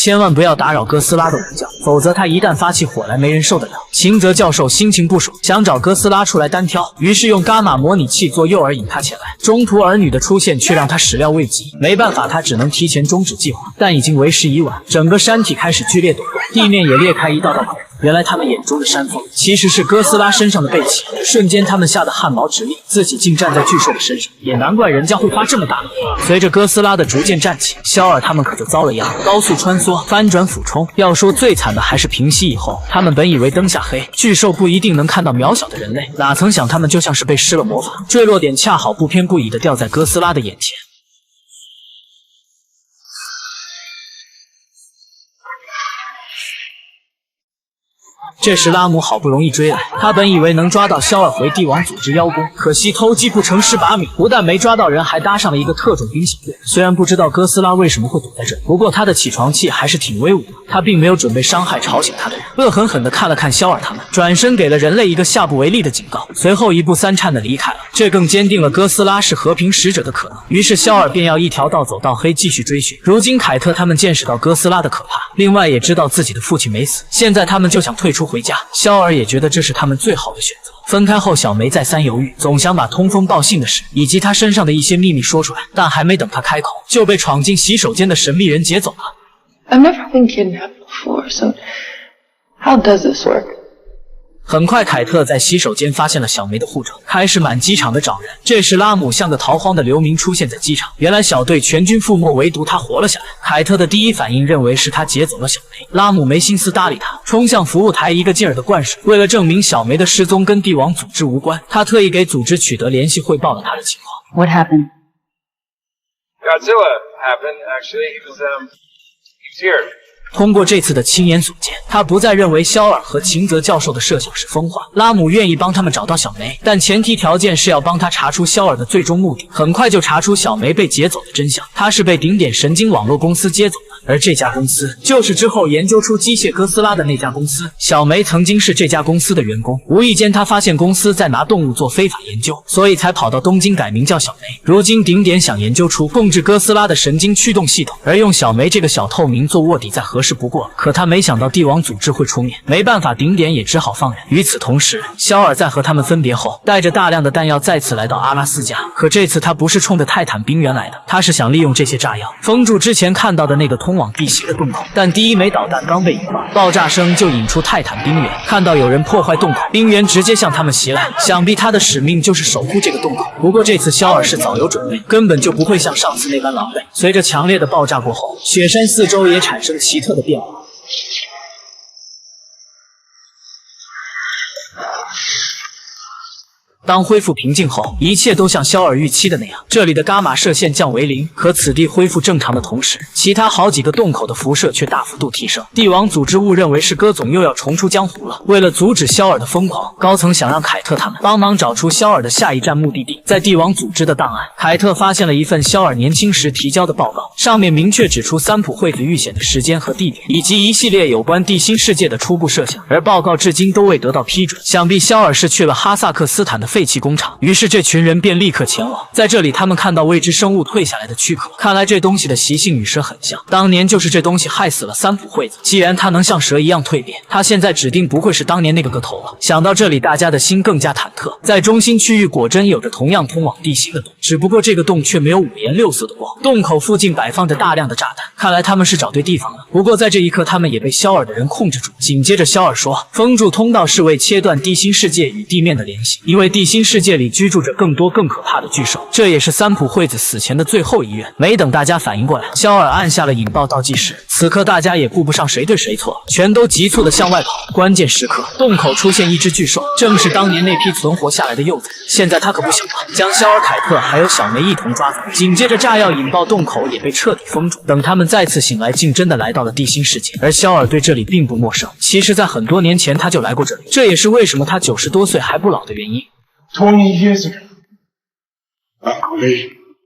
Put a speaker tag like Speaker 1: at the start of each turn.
Speaker 1: 千万不要打扰哥斯拉的午觉，否则他一旦发起火来，没人受得了。秦泽教授心情不爽，想找哥斯拉出来单挑，于是用伽马模拟器做诱饵引他前来。中途儿女的出现却让他始料未及，没办法，他只能提前终止计划。但已经为时已晚，整个山体开始剧烈抖动，地面也裂开一道道口。原来他们眼中的山峰其实是哥斯拉身上的背鳍，瞬间他们吓得汗毛直立，自己竟站在巨兽的身上，也难怪人家会花这么大的力。随着哥斯拉的逐渐站起，肖尔他们可就遭了殃，高速穿梭，翻转俯冲。要说最惨的还是平息以后，他们本以为灯下黑，巨兽不一定能看到渺小的人类，哪曾想他们就像是被施了魔法，坠落点恰好不偏不倚地掉在哥斯拉的眼前。这时拉姆好不容易追来，他本以为能抓到肖尔回帝王组织邀功，可惜偷鸡不成蚀把米，不但没抓到人，还搭上了一个特种兵小队。虽然不知道哥斯拉为什么会躲在这里，不过他的起床气还是挺威武的，他并没有准备伤害吵醒他的人，恶狠狠地看了看肖尔他们，转身给了人类一个下不为例的警告，随后一步三颤地离开了。这更坚定了哥斯拉是和平使者的可能，于是肖尔便要一条道走到黑，继续追寻。如今凯特他们见识到哥斯拉的可怕，另外也知道自己的父亲没死，现在他们就想退出回家。肖尔也觉得这是他们最好的选择。分开后，小梅再三犹豫，总想把通风报信的事以及他身上的一些秘密说出来，但还没等他开口，就被闯进洗手间的神秘人劫走了。
Speaker 2: I've never been kidnapped before, so how does this work?
Speaker 1: 很快，凯特在洗手间发现了小梅的护照，开始满机场的找人。这时，拉姆像个逃荒的流民出现在机场。原来小队全军覆没，唯独他活了下来。凯特的第一反应认为是他劫走了小梅，拉姆没心思搭理他，冲向服务台一个劲儿的灌水。为了证明小梅的失踪跟帝王组织无关，他特意给组织取得联系，汇报了他的情况。
Speaker 3: What happened?
Speaker 4: Godzilla happened, actually. He was here.
Speaker 1: 通过这次的亲眼所见，他不再认为肖尔和秦泽教授的设想是疯话。拉姆愿意帮他们找到小梅，但前提条件是要帮他查出肖尔的最终目的。很快就查出小梅被劫走的真相，她是被顶点神经网络公司接走的，而这家公司就是之后研究出机械哥斯拉的那家公司。小梅曾经是这家公司的员工，无意间她发现公司在拿动物做非法研究，所以才跑到东京改名叫小梅。如今顶点想研究出控制哥斯拉的神经驱动系统，而用小梅这个小透明做卧底再合适不过了。可他没想到帝王组织会出面，没办法，顶点也只好放人。与此同时，肖尔在和他们分别后，带着大量的弹药再次来到阿拉斯加。可这次他不是冲着泰坦冰原来的，他是想利用这些炸药封住之前看到的那个通往地心的洞口。但第一枚导弹刚被引爆，爆炸声就引出泰坦冰原。看到有人破坏洞口，冰原直接向他们袭来。想必他的使命就是守护这个洞口。不过这次肖尔是早有准备，根本就不会像上次那般狼狈。随着强烈的爆炸过后，雪山四周也产生奇特的变化。当恢复平静后，一切都像肖尔预期的那样，这里的伽马射线降为0。可此地恢复正常的同时，其他好几个洞口的辐射却大幅度提升。帝王组织误认为是哥总又要重出江湖了。为了阻止肖尔的疯狂，高层想让凯特他们帮忙找出肖尔的下一站目的地。在帝王组织的档案，凯特发现了一份肖尔年轻时提交的报告，上面明确指出三浦惠子遇险的时间和地点，以及一系列有关地心世界的初步设想，而报告至今都未得到批准。想必肖尔是去了哈萨克斯坦的废弃工厂，于是这群人便立刻前往。在这里，他们看到未知生物退下来的躯壳，看来这东西的习性与蛇很像。当年就是这东西害死了三浦惠子。既然它能像蛇一样蜕变，它现在指定不会是当年那个个头了。想到这里，大家的心更加忐忑。在中心区域果真有着同样通往地心的洞，只不过这个洞却没有五颜六色的光，洞口附近摆放着大量的炸弹，看来他们是找对地方了。不过在这一刻，他们也被肖尔的人控制住。紧接着肖尔说，封住通道是为切断地心世界与地面的联系，因为地心世界里居住着更多更可怕的巨兽，这也是三浦惠子死前的最后遗愿。没等大家反应过来，肖尔按下了引爆倒计时。此刻大家也顾不上谁对谁错，全都急促地向外跑。关键时刻，洞口出现一只巨兽，正是当年那批存活下来的幼崽。现在他可不小了，将肖尔、凯特还有小梅一同抓走。紧接着炸药引爆，洞口也被彻底封住。等他们再次醒来，竟真的来到了地心世界。而肖尔对这里并不陌生，其实在很多年前他就来过这里，这也是为什么他90多岁还不老的原因。
Speaker 4: 20 years ago, Uncle Lee